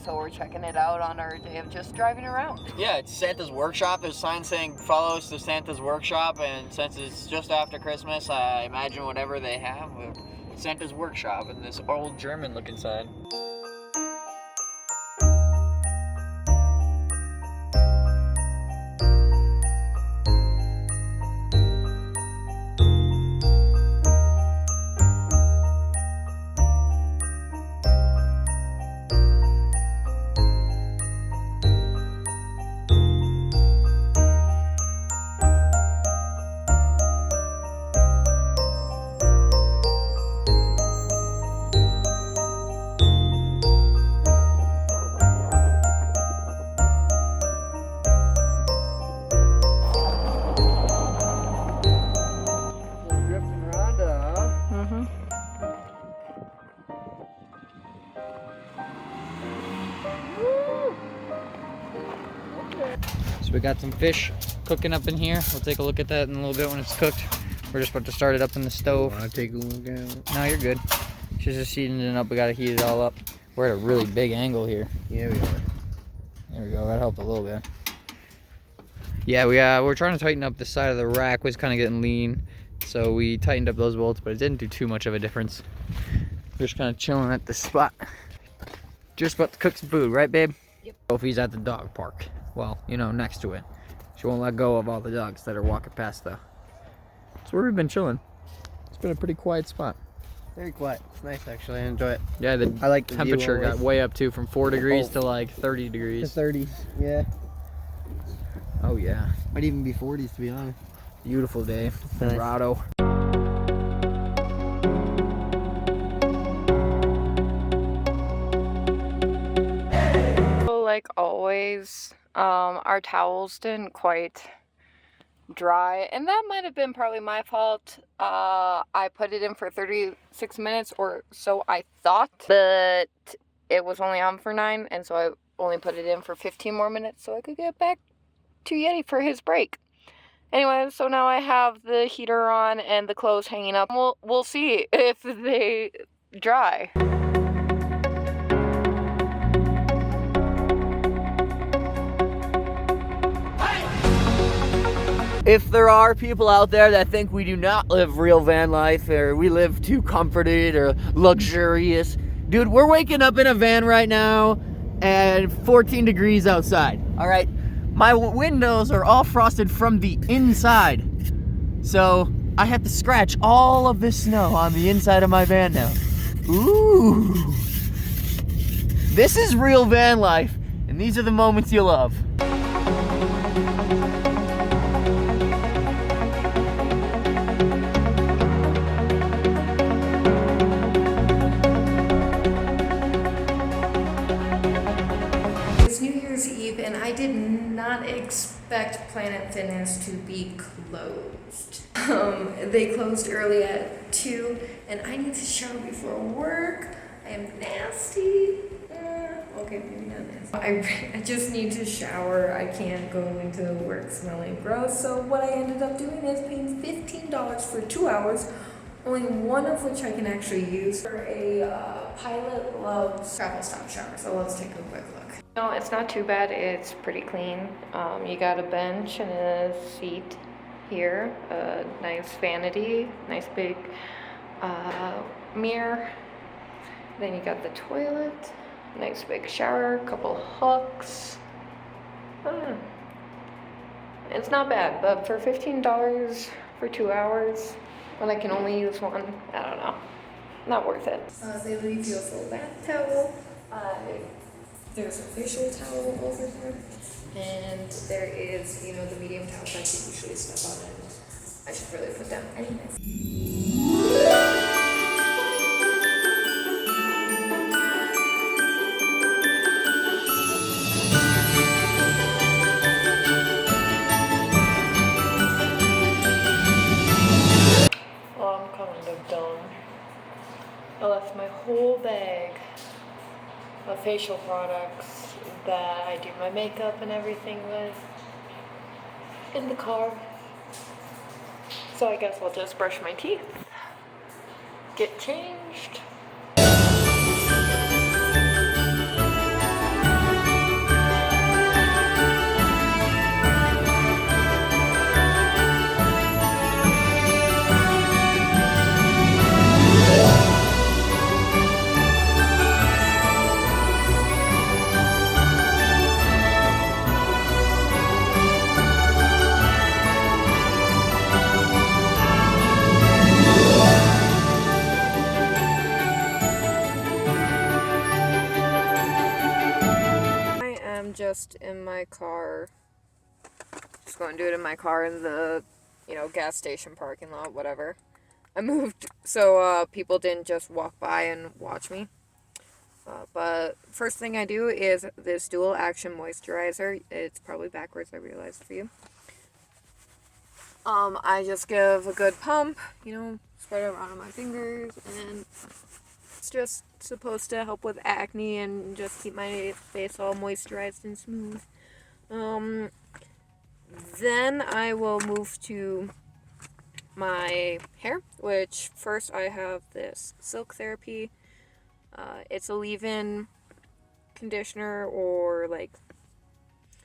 so we're checking it out on our day of just driving around. Yeah, it's Santa's Workshop. There's a sign saying follow us to Santa's Workshop, and since it's just after Christmas, I imagine whatever they have, Santa's Workshop in this old German looking sign. So we got some fish cooking up in here. We'll take a look at that in a little bit when it's cooked. We're just about to start it up in the stove. I'll take a look at it. No, you're good. She's just heating it up. We gotta heat it all up. We're at a really big angle here. Yeah, we are. There we go. That helped a little bit. Yeah, we're trying to tighten up the side of the rack. Was kind of getting lean, so we tightened up those bolts, but it didn't do too much of a difference. We're just kind of chilling at this spot. Just about to cook some food, right, babe? Yep. Sophie's at the dog park. Well, you know, next to it. She won't let go of all the dogs that are walking past, though. That's where we've been chilling. It's been a pretty quiet spot. Very quiet. It's nice, actually. I enjoy it. Yeah, I like the temperature view got way up too, from 4 degrees to like 30 degrees. The 30s, yeah. Oh yeah. Might even be 40s, to be honest. Beautiful day. Nice. Colorado. Like always, our towels didn't quite dry, and that might have been partly my fault. I put it in for 36 minutes or so, I thought, but it was only on for 9, and so I only put it in for 15 more minutes so I could get back to Yeti for his break. Anyway, so now I have the heater on and the clothes hanging up. We'll see if they dry. If there are people out there that think we do not live real van life, or we live too comforted or luxurious, dude, we're waking up in a van right now and 14 degrees outside. All right, my windows are all frosted from the inside, so I have to scratch all of this snow on the inside of my van now. Ooh, this is real van life, and these are the moments you love. And I did not expect Planet Fitness to be closed. They closed early at 2, and I need to shower before work. I am nasty. Okay, maybe not nasty. I just need to shower. I can't go into work smelling gross. So what I ended up doing is paying $15 for 2 hours, only one of which I can actually use for a Pilot Loves travel stop shower. So let's take a quick look. No, it's not too bad. It's pretty clean. You got a bench and a seat here, a nice vanity, nice big mirror. Then you got the toilet, nice big shower, couple hooks. It's not bad, but for $15 for 2 hours, when I can only use one, I don't know. Not worth it. They leave you a full bath towel. There's a facial towel over there, and there is, you know, the medium towel that you usually step on, and I should really put down. Anyways. Well, I'm kind of done. I left my whole bag of facial products that I do my makeup and everything with in the car. So I guess I'll just brush my teeth, get changed. just in my car. Just going to do it in my car in the, gas station parking lot, whatever. I moved so people didn't just walk by and watch me. But first thing I do is this dual action moisturizer. It's probably backwards, I realized for you. I just give a good pump, spread it around on my fingers, and it's just supposed to help with acne and just keep my face all moisturized and smooth. Then I will move to my hair, which first I have this Silk Therapy. It's a leave-in conditioner, or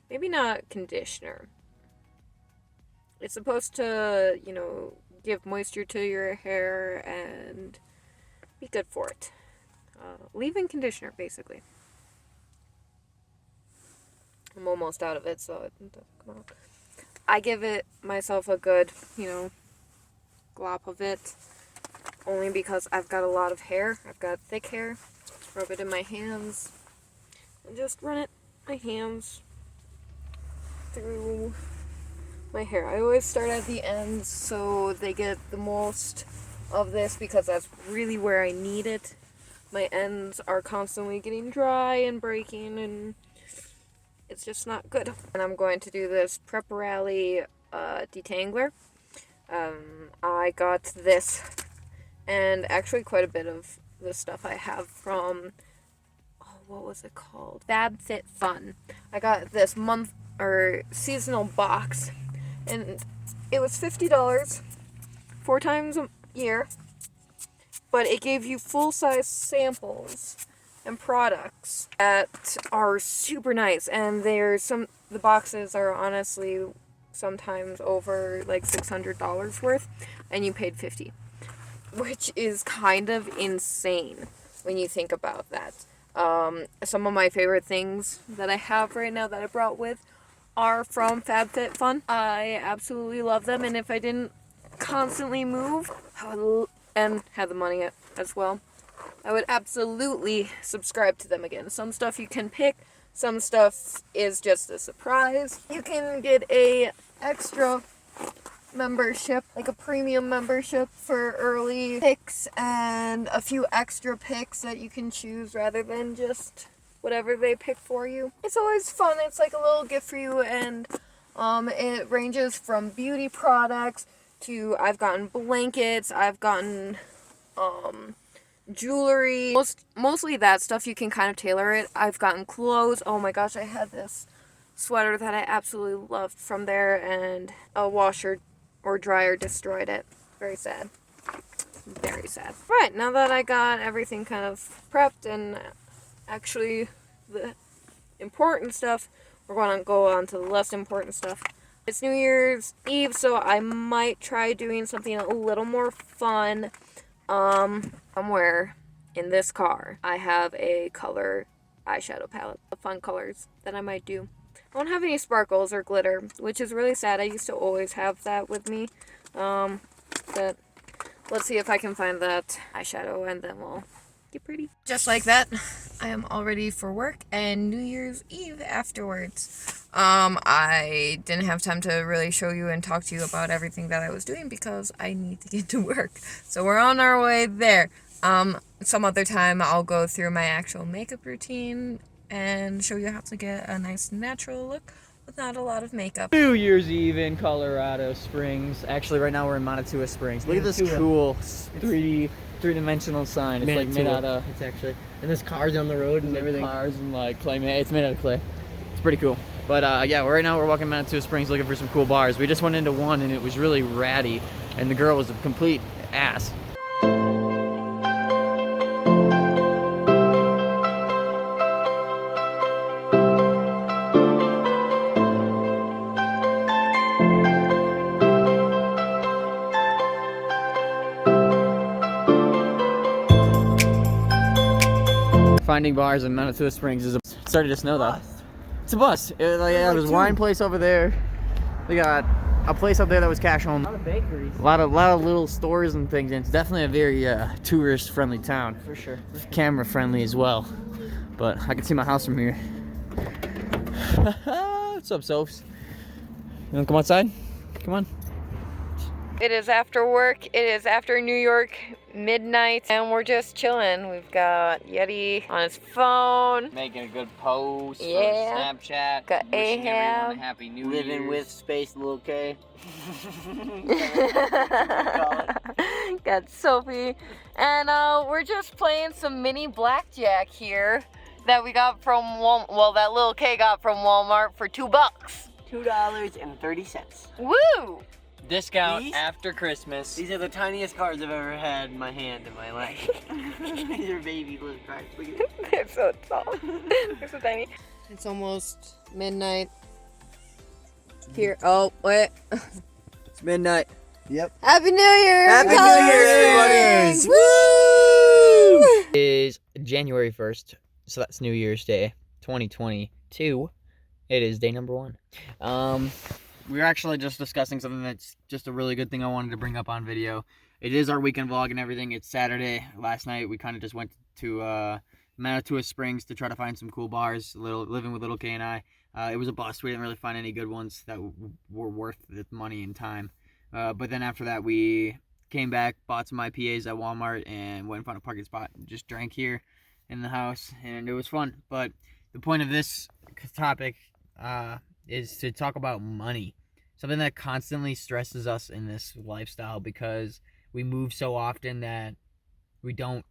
maybe not conditioner. It's supposed to, give moisture to your hair and be good for it. Leave-in conditioner, basically. I'm almost out of it, so it doesn't come out. I give it myself a good, glop of it, only because I've got a lot of hair. I've got thick hair. Rub it in my hands and just run it, my hands, through my hair. I always start at the ends so they get the most of this, because that's really where I need it. My ends are constantly getting dry and breaking, and it's just not good. And I'm going to do this Prep Rally detangler. I got this, and actually quite a bit of the stuff I have from, what was it called? FabFitFun. I got this seasonal box, and it was $50 4 times a year, but it gave you full-size samples and products that are super nice, and the boxes are honestly sometimes over $600 worth, and you paid $50, which is kind of insane when you think about that. Some of my favorite things that I have right now that I brought with are from FabFitFun. I absolutely love them, and if I didn't constantly move and had the money as well, I would absolutely subscribe to them again. Some stuff you can pick, some stuff is just a surprise. You can get a extra membership, like a premium membership for early picks and a few extra picks that you can choose rather than just whatever they pick for you. It's always fun. It's like a little gift for you, and it ranges from beauty products to, I've gotten blankets, I've gotten jewelry, mostly that stuff. You can kind of tailor it. I've gotten clothes. Oh my gosh, I had this sweater that I absolutely loved from there, and a washer or dryer destroyed it. Very sad. Very sad. Right, now that I got everything kind of prepped and actually the important stuff, we're going to go on to the less important stuff. It's New Year's Eve, so I might try doing something a little more fun. Somewhere in this car, I have a color eyeshadow palette of fun colors that I might do. I don't have any sparkles or glitter, which is really sad. I used to always have that with me. But let's see if I can find that eyeshadow, and then we'll get pretty. Just like that, I am all ready for work and New Year's Eve afterwards. I didn't have time to really show you and talk to you about everything that I was doing because I need to get to work. So we're on our way there. Some other time I'll go through my actual makeup routine and show you how to get a nice natural look with not a lot of makeup. New Year's Eve in Colorado Springs. Actually, right now we're in Manitoua Springs. Look at this cool 3D, three-dimensional sign. It's like made out of... It's actually... And there's cars on the road and everything. Cars and clay. It's made out of clay. It's pretty cool. But yeah, right now we're walking Manitoua Springs looking for some cool bars. We just went into one and it was really ratty, and the girl was a complete ass. Finding bars in Manitoua Springs is started to snow though. It's a bus. There's a wine place over there. They got a place up there that was cash home. A lot of bakeries. A lot of little stores and things. And it's definitely a very tourist-friendly town. For sure. Camera-friendly as well. But I can see my house from here. What's up, Sophs? You wanna come outside? Come on. It is after work. It is after New York midnight, and we're just chilling. We've got Yeti on his phone. Making a good post Yeah. for Snapchat. Got Wishing Ahab. everyone a happy New Year. Living with space, little K. Got Sophie, and we're just playing some mini blackjack here that we got from that little K got from Walmart for $2. $2.30. Woo! Discount These? after Christmas. These are the tiniest cards I've ever had in my hand in my life. These are baby blue cards. Look at this. They're so tall. They're so tiny. It's almost midnight. Here. Oh, wait. It's midnight. Yep. Happy New Year! Happy New Year, everybody! Woo! It is January 1st, so that's New Year's Day, 2022. It is day number 1. We were actually just discussing something that's just a really good thing I wanted to bring up on video. It is our weekend vlog and everything. It's Saturday. Last night we kind of just went to Manitou Springs to try to find some cool bars, living with little K and I. It was a bust. We didn't really find any good ones that were worth the money and time. But then after that, we came back, bought some IPAs at Walmart, and went and found a parking spot and just drank here in the house, and it was fun. But the point of this topic is to talk about money. Something that constantly stresses us in this lifestyle because we move so often that we don't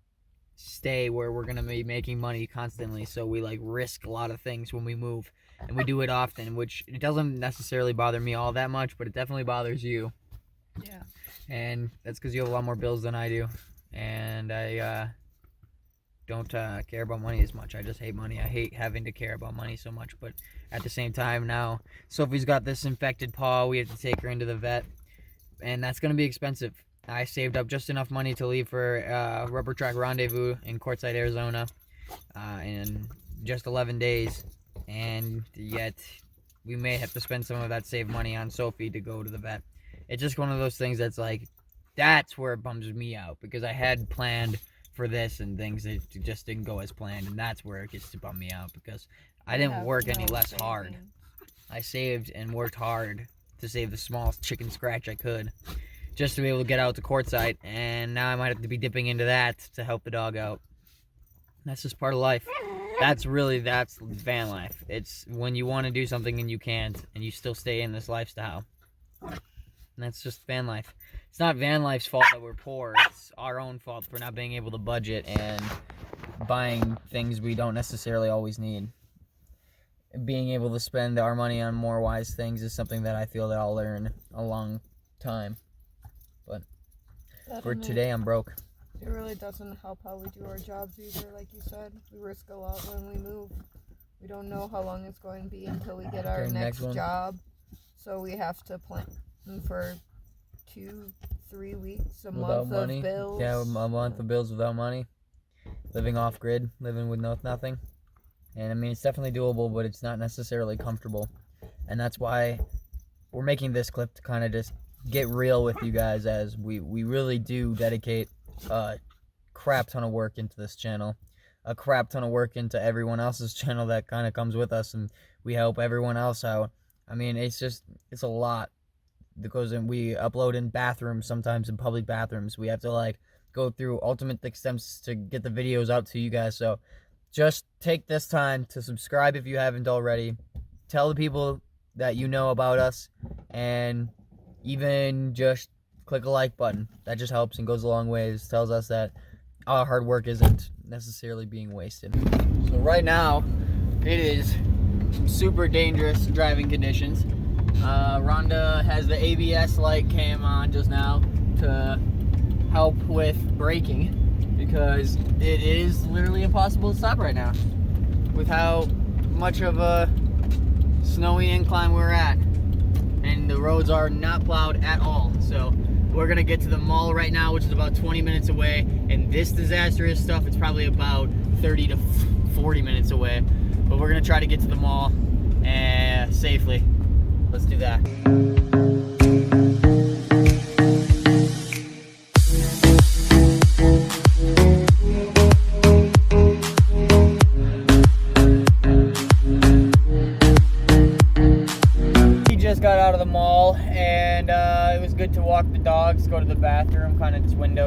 stay where we're going to be making money constantly. So we like risk a lot of things when we move, and we do it often, which it doesn't necessarily bother me all that much, but it definitely bothers you. Yeah. And that's because you have a lot more bills than I do, and I don't care about money as much. I just hate money. I hate having to care about money so much. But at the same time, now Sophie's got this infected paw. We have to take her into the vet, and that's going to be expensive. I saved up just enough money to leave for Rubber Track Rendezvous in Quartzsite, Arizona in just 11 days, and yet we may have to spend some of that saved money on Sophie to go to the vet. It's just one of those things that's where it bums me out, because I had planned for this and things that just didn't go as planned, and that's where it gets to bum me out, because I didn't work any less hard. I saved and worked hard to save the smallest chicken scratch I could just to be able to get out to Quartzsite, and now I might have to be dipping into that to help the dog out. That's just part of life. That's van life. It's when you want to do something and you can't, and you still stay in this lifestyle. And that's just van life. It's not van life's fault that we're poor. It's our own fault for not being able to budget and buying things we don't necessarily always need. Being able to spend our money on more wise things is something that I feel that I'll learn a long time. But for today, I'm broke. It really doesn't help how we do our jobs either. Like you said, we risk a lot when we move. We don't know how long it's going to be until we get our next job. So we have to plan for 2-3 weeks, a month of bills. Yeah, a month of bills without money. Living off grid, living with nothing. And I mean, it's definitely doable, but it's not necessarily comfortable. And that's why we're making this clip to kind of just get real with you guys, as we really do dedicate a crap ton of work into this channel. A crap ton of work into everyone else's channel that kind of comes with us, and we help everyone else out. I mean, it's a lot. Because we upload in bathrooms, sometimes in public bathrooms. We have to go through ultimate extents to get the videos out to you guys. So just take this time to subscribe if you haven't already. Tell the people that you know about us, and even just click a like button. That just helps and goes a long way. It tells us that our hard work isn't necessarily being wasted. So right now, it is super dangerous driving conditions. Rhonda has the ABS light cam on just now to help with braking, because it is literally impossible to stop right now with how much of a snowy incline we're at, and the roads are not plowed at all. So we're gonna get to the mall right now, which is about 20 minutes away, and this disastrous stuff, it's probably about 30 to 40 minutes away, but we're gonna try to get to the mall safely. Let's do that.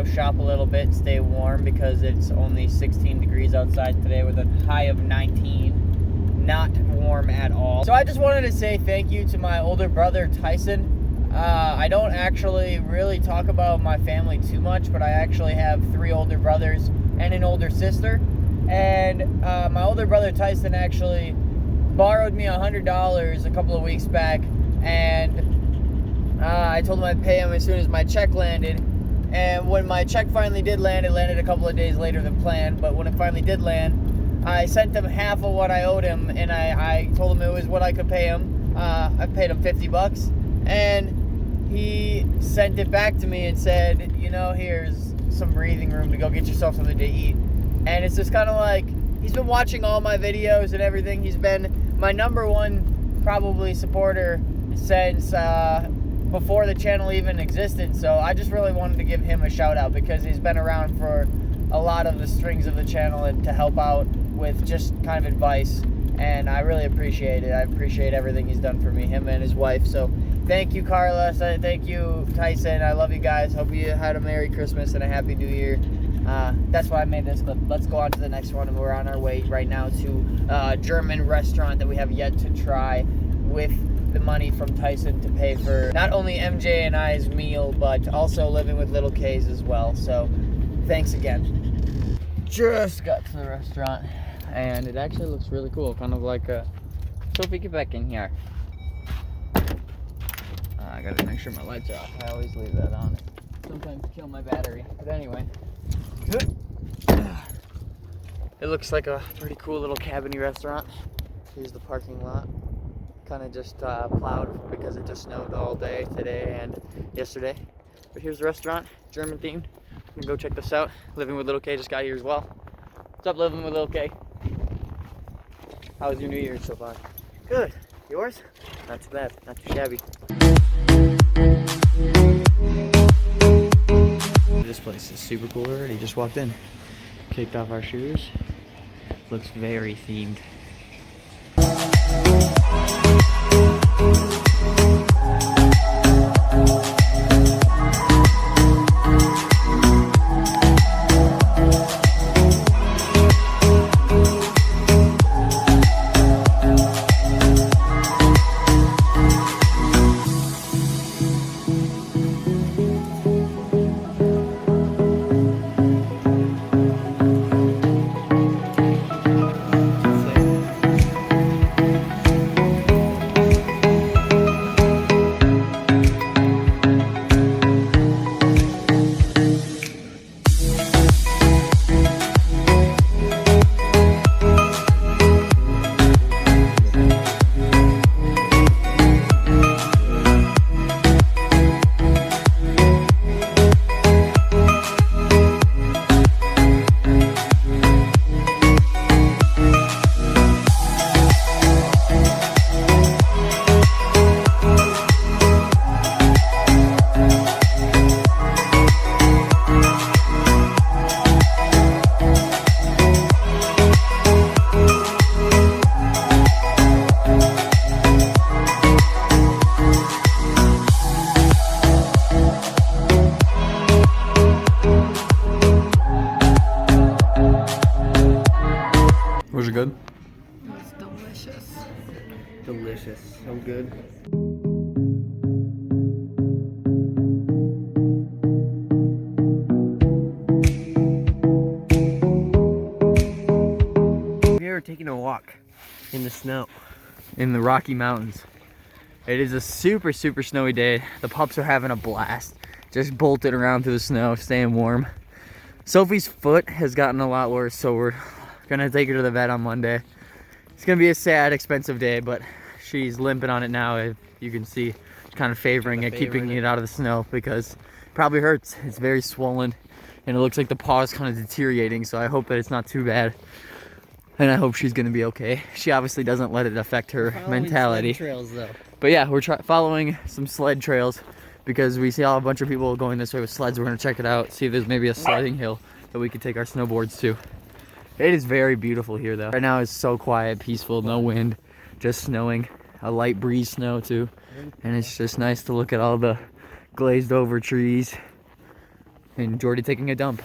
shop a little bit, stay warm because it's only 16 degrees outside today with a high of 19. Not warm at all. So I just wanted to say thank you to my older brother, Tyson. I don't actually really talk about my family too much, but I actually have 3 older brothers and an older sister. And my older brother, Tyson, actually borrowed me $100 a couple of weeks back, and I told him I'd pay him as soon as my check landed. And when my check finally did land, it landed a couple of days later than planned, but when it finally did land, I sent him half of what I owed him, and I told him it was what I could pay him. I paid him $50, and he sent it back to me and said, you know, here's some breathing room to go get yourself something to eat. And it's just kind of like, he's been watching all my videos and everything. He's been my #1 probably supporter since before the channel even existed. So I just really wanted to give him a shout out because he's been around for a lot of the strings of the channel and to help out with just kind of advice. And I really appreciate it. I appreciate everything he's done for me, him and his wife. So thank you, Carla. Thank you, Tyson. I love you guys. Hope you had a Merry Christmas and a Happy New Year. That's why I made this clip. Let's go on to the next one. And we're on our way right now to a German restaurant that we have yet to try with the money from Tyson to pay for not only MJ and I's meal, but also living with little K's as well. So thanks again. Just got to the restaurant. And it actually looks really cool, kind of like a... Sophie, get back in here. I gotta make sure my lights are off. I always leave that on. Sometimes kill my battery. But anyway. It looks like a pretty cool little cabiny restaurant. Here's the parking lot. Kind of just plowed because it just snowed all day today and yesterday. But here's the restaurant, German themed. You can go check this out. Living with Little K just got here as well. What's up, Living with Little K? How was your New Year so far? Good. Yours? Not too bad. Not too shabby. This place is super cool already. Just walked in. Kicked off our shoes. Looks very themed. Was it good? It was delicious. Delicious. So good. We are taking a walk in the snow. In the Rocky Mountains. It is a super, super snowy day. The pups are having a blast. Just bolted around through the snow, staying warm. Sophie's foot has gotten a lot worse, so we're gonna take her to the vet on Monday. It's gonna be a sad, expensive day, but she's limping on it now. If you can see, kind of favoring it, keeping it out of the snow because it probably hurts. It's very swollen, and it looks like the paw is kind of deteriorating, so I hope that it's not too bad. And I hope she's gonna be okay. She obviously doesn't let it affect her mentality. Trails, though. But yeah, we're following some sled trails because we see a bunch of people going this way with sleds. We're gonna check it out, see if there's maybe a sledding hill that we could take our snowboards to. It is very beautiful here though. Right now it's so quiet, peaceful, no wind, just snowing. A light breeze snow too. And it's just nice to look at all the glazed over trees. and Jordy taking a dump.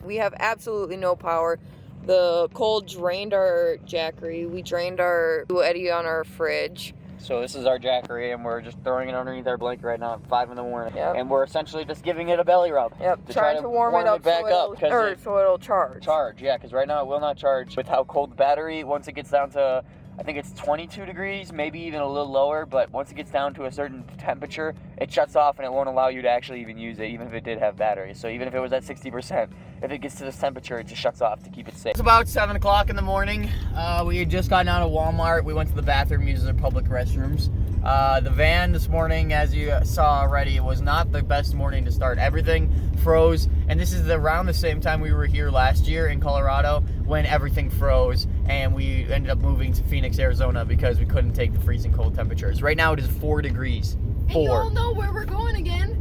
We have absolutely no power. The cold drained our jackery. We drained our Eddie on our fridge. So this is our jackery, and we're just throwing it underneath our blanket right now at 5 in the morning. Yep. And we're essentially just giving it a belly rub. Yep, To trying to warm it up back up, so it'll charge. Yeah, because right now it will not charge. With how cold the battery, once it gets down to, I think it's 22 degrees, maybe even a little lower, but once it gets down to a certain temperature, it shuts off and it won't allow you to actually even use it, even if it did have battery. So even if it was at 60%, if it gets to this temperature, it just shuts off to keep it safe. It's about 7 o'clock in the morning. We had just gotten out of Walmart. We went to the bathroom, using their public restrooms. The van this morning, as you saw already, it was not the best morning to start. Everything froze, and this is around the same time we were here last year in Colorado when everything froze, and we ended up moving to Phoenix, Arizona because we couldn't take the freezing cold temperatures. Right now it is 4 degrees. 4. And you all know where we're going again.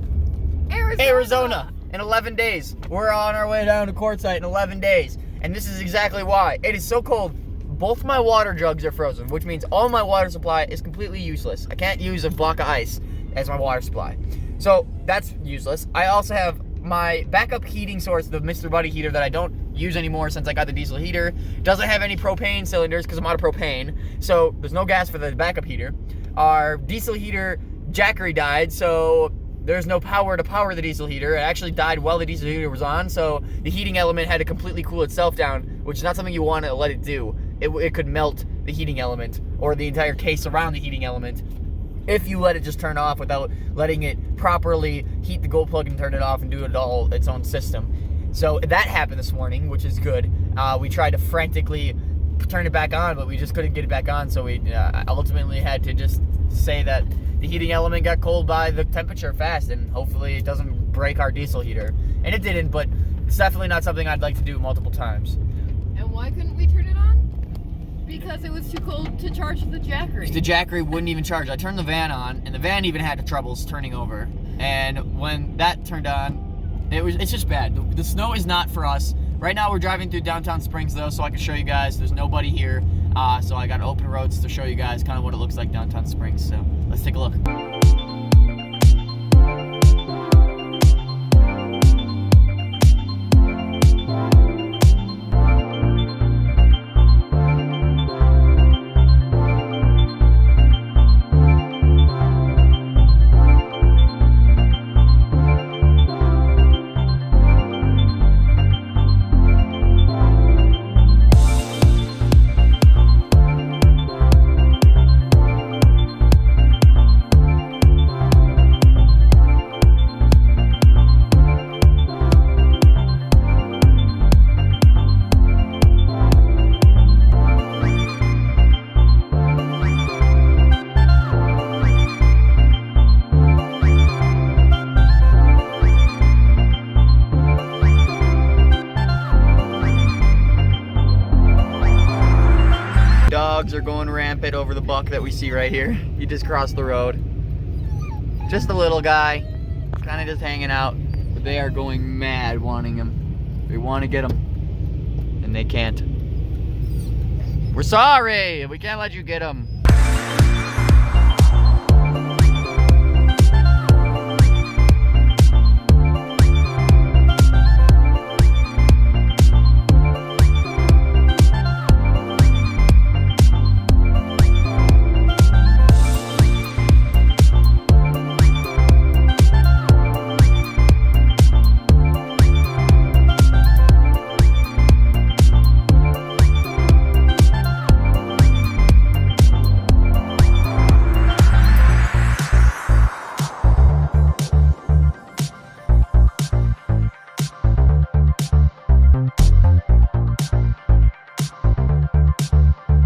Arizona. In 11 days. We're on our way down to Quartzsite in 11 days. And this is exactly why. It is so cold. Both my water jugs are frozen, which means all my water supply is completely useless. I can't use a block of ice as my water supply. So that's useless. I also have my backup heating source, the Mr. Buddy heater that I don't use anymore since I got the diesel heater. Doesn't have any propane cylinders because I'm out of propane. So there's no gas for the backup heater. Our diesel heater jackery died, so there's no power to power the diesel heater. It actually died while the diesel heater was on, so the heating element had to completely cool itself down, which is not something you want to let it do. It could melt the heating element or the entire case around the heating element if you let it just turn off without letting it properly heat the gold plug and turn it off and do it all its own system. So that happened this morning, which is good. We tried to frantically turn it back on, but we just couldn't get it back on, so we ultimately had to just say that the heating element got cold by the temperature fast, and hopefully it doesn't break our diesel heater. And it didn't, but it's definitely not something I'd like to do multiple times. And why couldn't we turn it on? Because it was too cold to charge the jackery. The jackery wouldn't even charge. I turned the van on, and the van even had troubles turning over. And when that turned on, it's just bad. The snow is not for us. Right now we're driving through downtown Springs though, so I can show you guys. There's nobody here, so I got open roads to show you guys kind of what it looks like downtown Springs. So let's take a look. 'Dogs are going rampant over the buck that we see right here. He just crossed the road. Just a little guy, kind of just hanging out. But they are going mad wanting him. They want to get him, and they can't. We're sorry, we can't let you get him.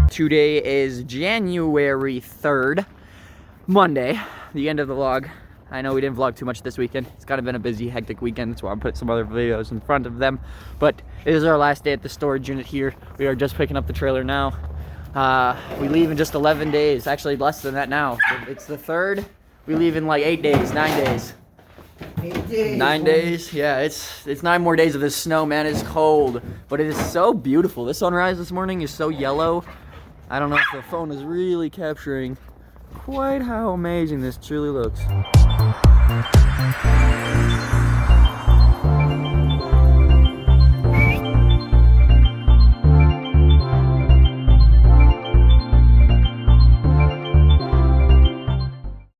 Today is January 3rd, Monday, the end of the vlog. I know we didn't vlog too much this weekend. It's kind of been a busy, hectic weekend. That's why I'm putting some other videos in front of them. But it is our last day at the storage unit here. We are just picking up the trailer now. We leave in just 11 days. Actually, less than that now. It's the 3rd. We leave in like 8 days, 9 days. 8 days. 9 days. Yeah, it's 9 more days of this snow, man. It's cold, but it is so beautiful. The sunrise this morning is so yellow. I don't know if the phone is really capturing quite how amazing this truly looks.